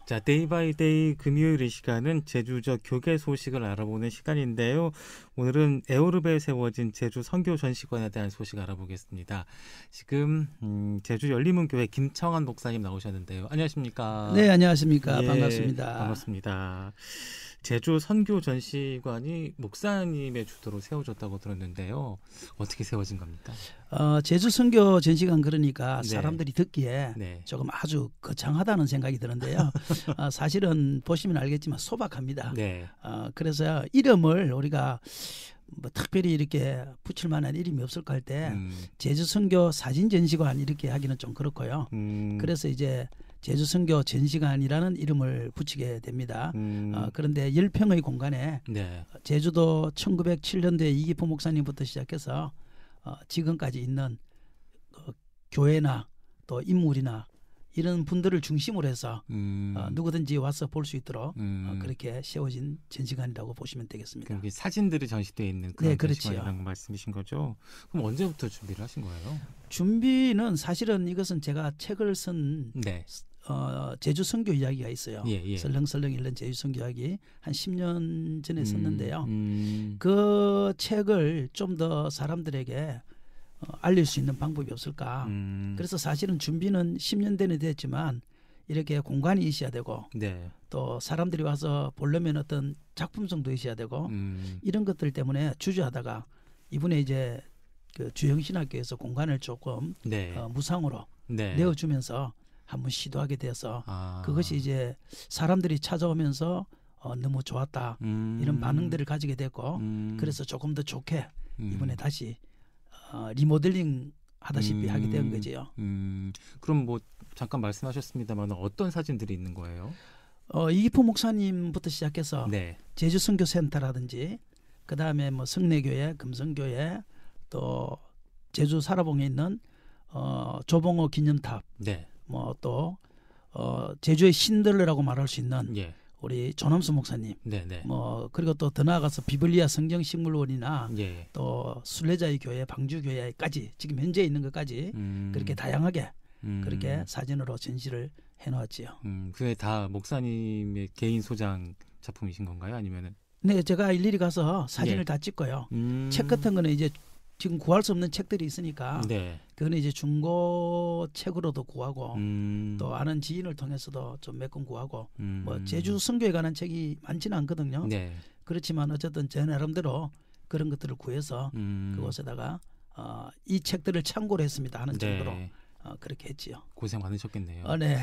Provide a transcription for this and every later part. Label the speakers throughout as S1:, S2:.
S1: 자, 데이 바이 데이 금요일 이 시간은 제주적 교계 소식을 알아보는 시간인데요. 오늘은 에오르베에 세워진 제주 선교 전시관에 대한 소식 알아보겠습니다. 지금 제주 열리문교회 김청환 목사님 나오셨는데요. 안녕하십니까?
S2: 네, 안녕하십니까?
S1: 예,
S2: 반갑습니다.
S1: 반갑습니다. 제주 선교 전시관이 목사님의 주도로 세워졌다고 들었는데요. 어떻게 세워진 겁니까?
S2: 제주 선교 전시관 그러니까
S1: 네.
S2: 사람들이 듣기에
S1: 네.
S2: 조금 아주 거창하다는 생각이 드는데요. 사실은 보시면 알겠지만 소박합니다.
S1: 네.
S2: 그래서 이름을 우리가 뭐 특별히 이렇게 붙일 만한 이름이 없을까 할 때 제주 선교 사진 전시관 이렇게 하기는 좀 그렇고요. 그래서 이제 제주 선교 전시관이라는 이름을 붙이게 됩니다. 그런데 10평의 공간에
S1: 네.
S2: 제주도 1907년도에 이기포 목사님부터 시작해서 지금까지 있는 교회나 또 인물이나 이런 분들을 중심으로 해서 누구든지 와서 볼 수 있도록 그렇게 세워진 전시관이라고 보시면 되겠습니다.
S1: 그럼 사진들이 전시되어 있는 그런
S2: 네, 그렇지요.
S1: 전시관이라는 말씀이신 거죠? 그럼 언제부터 준비를 하신 거예요?
S2: 준비는 사실은 이것은 제가 책을 쓴
S1: 네.
S2: 제주 선교 이야기가 있어요.
S1: 예.
S2: 설렁설렁 읽는 제주 선교 이야기 한 10년 전에 썼는데요. 그 책을 좀 더 사람들에게 알릴 수 있는 방법이 없을까. 그래서 사실은 준비는 10년 전에 됐지만 이렇게 공간이 있어야 되고
S1: 네.
S2: 또 사람들이 와서 보려면 어떤 작품성도 있어야 되고 이런 것들 때문에 주저하다가 이번에 이제 그 주영신학교에서 공간을 조금
S1: 네.
S2: 무상으로
S1: 네.
S2: 내어주면서 한번 시도하게 돼서
S1: 아.
S2: 그것이 이제 사람들이 찾아오면서 너무 좋았다 이런 반응들을 가지게 됐고 그래서 조금 더 좋게 이번에 다시 리모델링 하다시피 하게 된 거지요.
S1: 그럼 뭐 잠깐 말씀하셨습니다만 어떤 사진들이 있는 거예요?
S2: 이기포 목사님부터 시작해서
S1: 네.
S2: 제주 선교센터라든지 그 다음에 뭐 성내교회, 금성교회 또 제주 사라봉에 있는 조봉호 기념탑,
S1: 네.
S2: 뭐 또 제주의 신들레라고 말할 수 있는
S1: 예.
S2: 우리 조남수 목사님,
S1: 네.
S2: 뭐 그리고 또 더 나아가서 비블리아 성경식물원이나
S1: 예.
S2: 또 순례자의 교회, 방주교회까지 지금 현재 있는 것까지 그렇게 다양하게 그렇게 사진으로 전시를 해놓았지요.
S1: 그게 다 목사님의 개인 소장 작품이신 건가요? 아니면은?
S2: 네, 제가 일일이 가서 사진을
S1: 예.
S2: 다 찍고요. 책 같은 거는 이제 지금 구할 수 없는 책들이 있으니까
S1: 네.
S2: 그거는 이제 중고 책으로도 구하고 또 아는 지인을 통해서도 좀 몇 권 구하고 뭐 제주 선교에 관한 책이 많지는 않거든요.
S1: 네.
S2: 그렇지만 어쨌든 제 나름대로 그런 것들을 구해서 그곳에다가 이 책들을 참고로 했습니다 하는 정도로
S1: 네.
S2: 그렇게 했지요.
S1: 고생 많으셨겠네요.
S2: 네.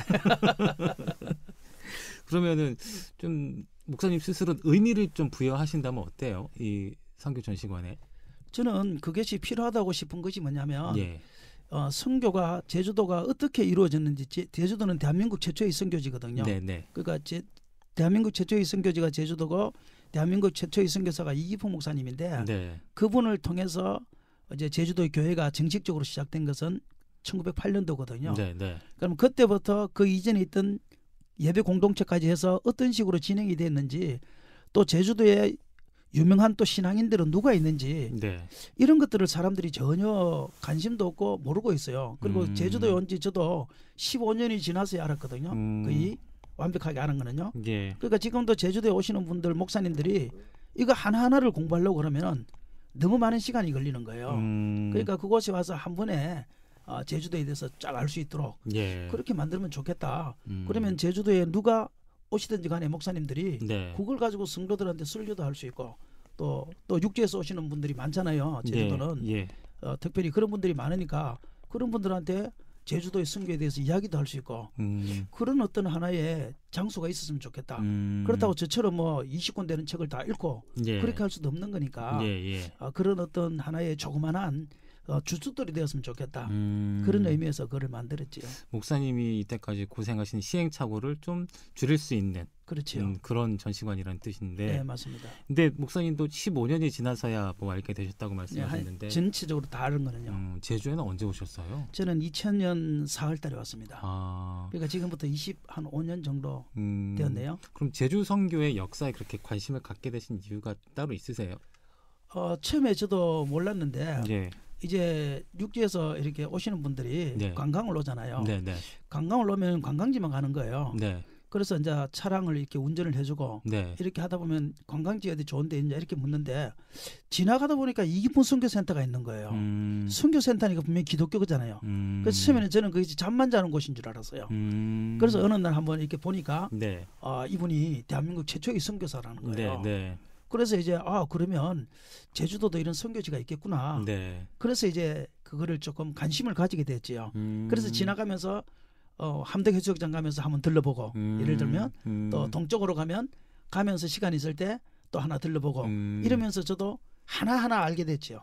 S1: 그러면은 좀 목사님 스스로 의미를 좀 부여하신다면 어때요? 이 선교 전시관에?
S2: 저는 그것이 필요하다고 싶은 것이 뭐냐면
S1: 예.
S2: 선교가 제주도가 어떻게 이루어졌는지 제주도는 대한민국 최초의 선교지거든요.
S1: 네.
S2: 그러니까 대한민국 최초의 선교지가 제주도고 대한민국 최초의 선교사가 이기포 목사님인데
S1: 네.
S2: 그분을 통해서 이제 제주도의 교회가 정식적으로 시작된 것은 1908년도거든요.
S1: 네.
S2: 그럼 그때부터 그 이전에 있던 예배 공동체까지 해서 어떤 식으로 진행이 됐는지 또 제주도에 유명한 또 신앙인들은 누가 있는지
S1: 네.
S2: 이런 것들을 사람들이 전혀 관심도 없고 모르고 있어요. 그리고 제주도에 온 지 저도 15년이 지나서야 알았거든요. 거의 완벽하게 아는 거는요.
S1: 예.
S2: 그러니까 지금도 제주도에 오시는 분들 목사님들이 이거 하나하나를 공부하려고 그러면 너무 많은 시간이 걸리는 거예요. 그러니까 그곳에 와서 한 번에 제주도에 대해서 쫙 알 수 있도록
S1: 예.
S2: 그렇게 만들면 좋겠다. 그러면 제주도에 누가 오시든지 간에 목사님들이
S1: 네.
S2: 그걸 가지고 성도들한테 설교도 할 수 있고 또 육지에서 오시는 분들이 많잖아요. 제주도는
S1: 예.
S2: 특별히 그런 분들이 많으니까 그런 분들한테 제주도의 선교에 대해서 이야기도 할 수 있고 그런 어떤 하나의 장소가 있었으면 좋겠다. 그렇다고 저처럼 뭐 20권 되는 책을 다 읽고
S1: 예.
S2: 그렇게 할 수도 없는 거니까
S1: 예.
S2: 그런 어떤 하나의 조그만한 주춧돌이 되었으면 좋겠다. 그런 의미에서 그걸 만들었지요.
S1: 목사님이 이때까지 고생하신 시행착오를 좀 줄일 수 있는
S2: 그렇죠.
S1: 그런 전시관이라는 뜻인데.
S2: 네, 맞습니다.
S1: 근데 목사님도 15년이 지나서야 뭐 알게 되셨다고 말씀하셨는데.
S2: 전체적으로 다 아는 거는요.
S1: 제주에는 언제 오셨어요?
S2: 저는 2000년 4월달에 왔습니다.
S1: 아.
S2: 그러니까 지금부터 5년 정도 되었네요.
S1: 그럼 제주 선교의 역사에 그렇게 관심을 갖게 되신 이유가 따로 있으세요?
S2: 처음에 저도 몰랐는데
S1: 예.
S2: 이제 육지에서 이렇게 오시는 분들이
S1: 네.
S2: 관광을 오잖아요.
S1: 네.
S2: 관광을 오면 관광지만 가는 거예요.
S1: 네.
S2: 그래서 이제 차량을 이렇게 운전을 해주고
S1: 네.
S2: 이렇게 하다 보면 관광지 어디 좋은데 있냐 이렇게 묻는데 지나가다 보니까 이기쁜 선교센터가 있는 거예요. 선교센터니까 분명히 기독교잖아요. 그래서 처음에는 저는 그게 잠만 자는 곳인 줄 알았어요. 그래서 어느 날 한번 이렇게 보니까
S1: 네.
S2: 이분이 대한민국 최초의 선교사라는 거예요.
S1: 네. 네.
S2: 그래서 이제 그러면 제주도도 이런 선교지가 있겠구나.
S1: 네.
S2: 그래서 이제 그거를 조금 관심을 가지게 됐지요. 그래서 지나가면서 함덕해수욕장 가면서 한번 들러보고 예를 들면 또 동쪽으로 가면서 시간 있을 때 또 하나 들러보고 이러면서 저도 하나하나 알게 됐죠.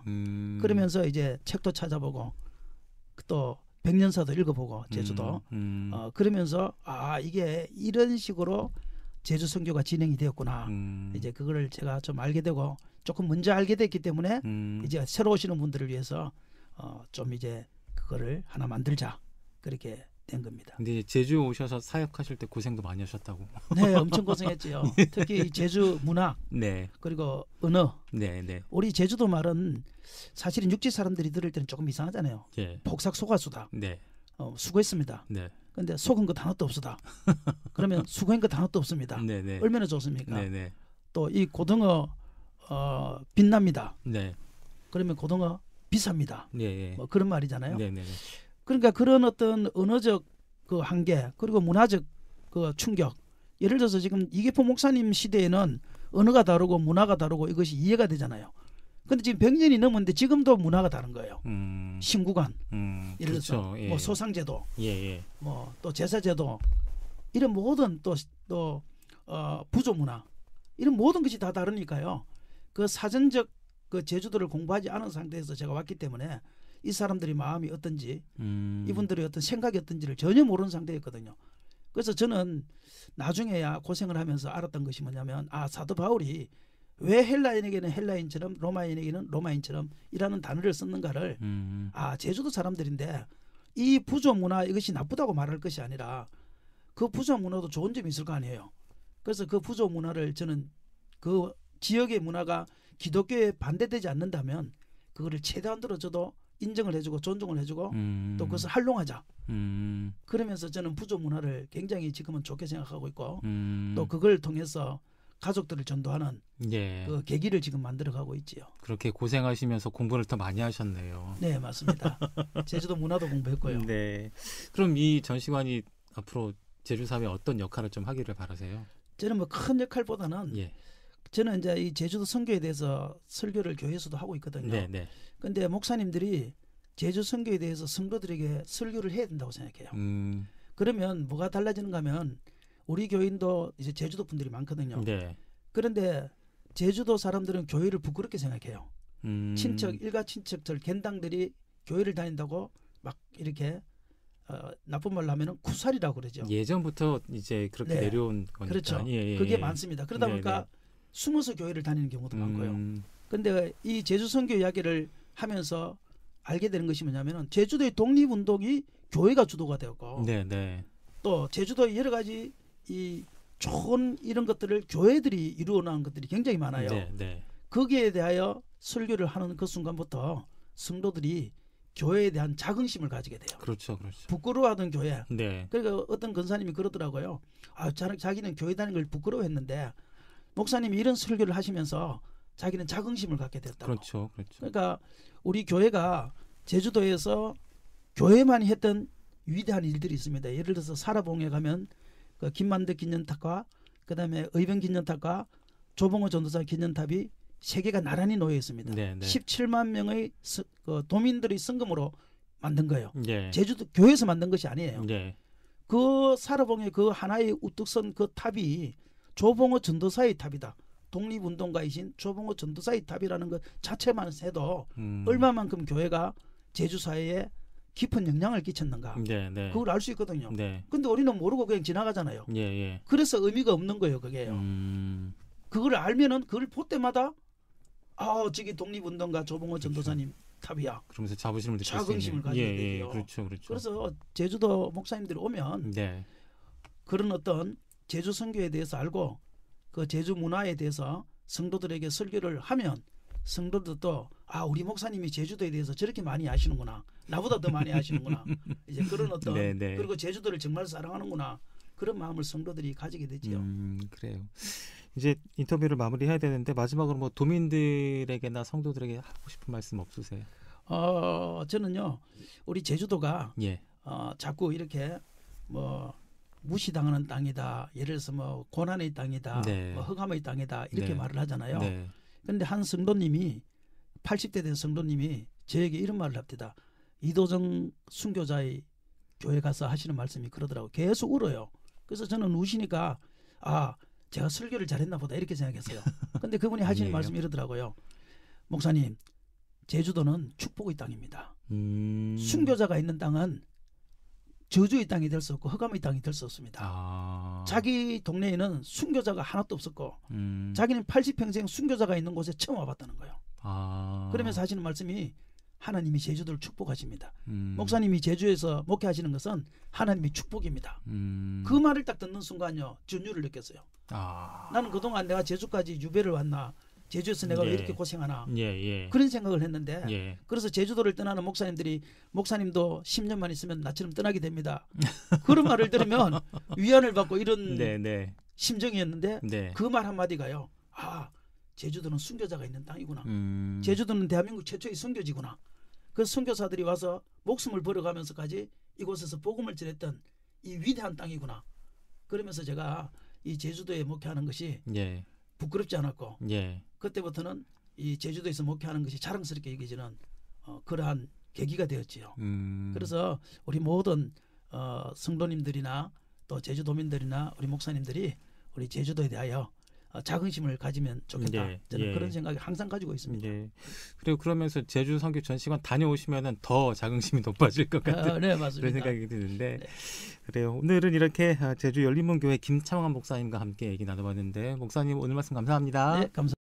S2: 그러면서 이제 책도 찾아보고 또 백년사도 읽어보고 제주도 그러면서 이게 이런 식으로 제주 선교가 진행이 되었구나. 이제 그거를 제가 좀 알게 되고 조금 먼저 알게 됐기 때문에 이제 새로 오시는 분들을 위해서 좀 이제 그거를 하나 만들자 그렇게 된 겁니다.
S1: 근데 제주 오셔서 사역하실 때 고생도 많이 하셨다고.
S2: 네, 엄청 고생했지요. 특히 제주 문화,
S1: 네.
S2: 그리고 언어.
S1: 네, 네.
S2: 우리 제주도 말은 사실은 육지 사람들이 들을 때는 조금 이상하잖아요.
S1: 예.
S2: 폭삭 속았수다.
S1: 네.
S2: 수고했습니다.
S1: 네.
S2: 근데 속은 것 하나도 없수다. 그러면 수고한 것 하나도 없습니다.
S1: 네, 네.
S2: 얼마나 좋습니까?
S1: 네, 네.
S2: 또 이 고등어 빛납니다.
S1: 네.
S2: 그러면 고등어 비쌉니다.
S1: 네, 네.
S2: 뭐 그런 말이잖아요.
S1: 네, 네.
S2: 그러니까 그런 어떤 언어적 그 한계 그리고 문화적 그 충격. 예를 들어서 지금 이계포 목사님 시대에는 언어가 다르고 문화가 다르고 이것이 이해가 되잖아요. 근데 지금 100년이 넘었는데 지금도 문화가 다른 거예요. 신구관, 예를 들어서
S1: 그렇죠. 예.
S2: 뭐 소상제도,
S1: 예.
S2: 뭐 또 제사제도 이런 모든 또 부조 문화 이런 모든 것이 다 다르니까요. 그 사전적 그 제주도를 공부하지 않은 상태에서 제가 왔기 때문에 이 사람들이 마음이 어떤지 이분들의 어떤 생각이 어떤지를 전혀 모르는 상태였거든요. 그래서 저는 나중에야 고생을 하면서 알았던 것이 뭐냐면 사도 바울이 왜 헬라인에게는 헬라인처럼 로마인에게는 로마인처럼 이라는 단어를 썼는가를 제주도 사람들인데 이 부조 문화 이것이 나쁘다고 말할 것이 아니라 그 부조 문화도 좋은 점이 있을 거 아니에요. 그래서 그 부조 문화를 저는 그 지역의 문화가 기독교에 반대되지 않는다면 그거를 최대한 들어줘도 인정을 해주고 존중을 해주고 또 그것을 활용하자. 그러면서 저는 부조 문화를 굉장히 지금은 좋게 생각하고 있고 또 그걸 통해서 가족들을 전도하는 그 계기를 지금 만들어가고 있지요.
S1: 그렇게 고생하시면서 공부를 더 많이 하셨네요.
S2: 네, 맞습니다. 제주도 문화도 공부했고요.
S1: 네. 그럼 이 전시관이 앞으로 제주 사회에 어떤 역할을 좀 하기를 바라세요?
S2: 저는 뭐 큰 역할보다는 저는 이제 이 제주도 선교에 대해서 설교를 교회에서도 하고 있거든요.
S1: 네.
S2: 근데 목사님들이 제주 선교에 대해서 성도들에게 설교를 해야 된다고 생각해요. 그러면 뭐가 달라지는가 하면 우리 교인도 이제 제주도 분들이 많거든요.
S1: 네.
S2: 그런데 제주도 사람들은 교회를 부끄럽게 생각해요. 친척, 일가 친척들, 갠당들이 교회를 다닌다고 막 이렇게 나쁜 말로 하면은 구살이라고 그러죠.
S1: 예전부터 이제 그렇게 내려온 거니까.
S2: 그렇죠. 그게 많습니다. 그러다 보니까 숨어서 교회를 다니는 경우도 많고요. 근데 이 제주 선교 이야기를 하면서 알게 되는 것이 뭐냐면은 제주도의 독립운동이 교회가 주도가 되었고 또 제주도의 여러 가지 이 좋은 이런 것들을 교회들이 이루어나가는 것들이 굉장히 많아요. 거기에 대하여 설교를 하는 그 순간부터 성도들이 교회에 대한 자긍심을 가지게 돼요.
S1: 그렇죠.
S2: 부끄러워하던 교회. 그러니까 어떤 권사님이 그러더라고요. 자기는 교회 다니는 걸 부끄러워했는데 목사님이 이런 설교를 하시면서 자기는 자긍심을 갖게 됐다고.
S1: 그렇죠.
S2: 그러니까 우리 교회가 제주도에서 교회만이 했던 위대한 일들이 있습니다. 예를 들어서 사라봉에 가면 그 김만덕 기념탑과 그다음에 의병 기념탑과 조봉호 전도사 기념탑이 세 개가 나란히 놓여 있습니다. 17만 명의 도민들의 성금으로 만든 거예요. 제주도 교회에서 만든 것이 아니에요. 그 사라봉의 그 하나의 우뚝 선 그 탑이 조봉호 전도사의 탑이다. 독립운동가이신 조봉호 전도사의 탑이라는 것 자체만 해도 얼마만큼 교회가 제주 사회에 깊은 영향을 끼쳤는가. 그걸 알 수 있거든요. 근데 우리는 모르고 그냥 지나가잖아요. 그래서 의미가 없는 거예요. 그게요. 그걸 알면은 그걸 볼 때마다 저기 독립운동가 조봉호 전도사님 탑이야.
S1: 그러면서 자부심을 느낄 수 있는.
S2: 자긍심을 가지게 되죠.
S1: 그렇죠.
S2: 그래서 제주도 목사님들이 오면 그런 어떤 제주 선교에 대해서 알고 그 제주 문화에 대해서 성도들에게 설교를 하면 성도들도 우리 목사님이 제주도에 대해서 저렇게 많이 아시는구나. 나보다 더 많이 아시는구나. 이제 그런 어떤 그리고 제주도를 정말 사랑하는구나. 그런 마음을 성도들이 가지게 되지요.
S1: 그래요. 이제 인터뷰를 마무리해야 되는데 마지막으로 뭐 도민들에게나 성도들에게 하고 싶은 말씀 없으세요?
S2: 저는요, 우리 제주도가
S1: 예.
S2: 자꾸 이렇게 뭐 무시당하는 땅이다, 예를 들어서 뭐 고난의 땅이다,
S1: 네.
S2: 뭐 흑암의 땅이다 이렇게
S1: 네.
S2: 말을 하잖아요.
S1: 네.
S2: 그런데 한 성도님이 80대 된 성도님이 저에게 이런 말을 합니다. 이도정 순교자의 교회 가서 하시는 말씀이 그러더라고요. 계속 울어요. 그래서 저는 우시니까 제가 설교를 잘했나 보다 이렇게 생각했어요. 근데 그분이 하시는 말씀이 이러더라고요. 목사님, 제주도는 축복의 땅입니다. 순교자가 있는 땅은 저주의 땅이 될 수 없고 흑암의 땅이 될 수 없습니다. 자기 동네에는 순교자가 하나도 없었고 자기는 80평생 순교자가 있는 곳에 처음 와봤다는 거예요. 그러면서 하시는 말씀이 하나님이 제주도를 축복하십니다. 목사님이 제주에서 목회하시는 것은 하나님의 축복입니다. 그 말을 딱 듣는 순간요, 전율을 느꼈어요. 나는 그동안 내가 제주까지 유배를 왔나, 제주에서 내가 왜 이렇게 고생하나, 그런 생각을 했는데 그래서 제주도를 떠나는 목사님도 10년만 있으면 나처럼 떠나게 됩니다. 그런 말을 들으면 위안을 받고 이런 심정이었는데 그 말 한마디가요, 제주도는 순교자가 있는 땅이구나. 제주도는 대한민국 최초의 순교지구나. 그 순교사들이 와서 목숨을 버려가면서까지 이곳에서 복음을 전했던 이 위대한 땅이구나. 그러면서 제가 이 제주도에 목회하는 것이 부끄럽지 않았고 그때부터는 이 제주도에서 목회하는 것이 자랑스럽게 여겨지는 그러한 계기가 되었지요. 그래서 우리 모든 성도님들이나 또 제주도민들이나 우리 목사님들이 우리 제주도에 대하여 자긍심을 가지면 좋겠다. 저는 그런 생각을 항상 가지고 있습니다.
S1: 그리고 그러면서 제주 선교 전시관 다녀오시면은 더 자긍심이 높아질 것 같은
S2: 네, 맞습니다.
S1: 그런 생각이 드는데 그래요. 오늘은 이렇게 제주 열린문교회 김창환 목사님과 함께 얘기 나눠봤는데 목사님 오늘 말씀 감사합니다.
S2: 네, 감사합니다.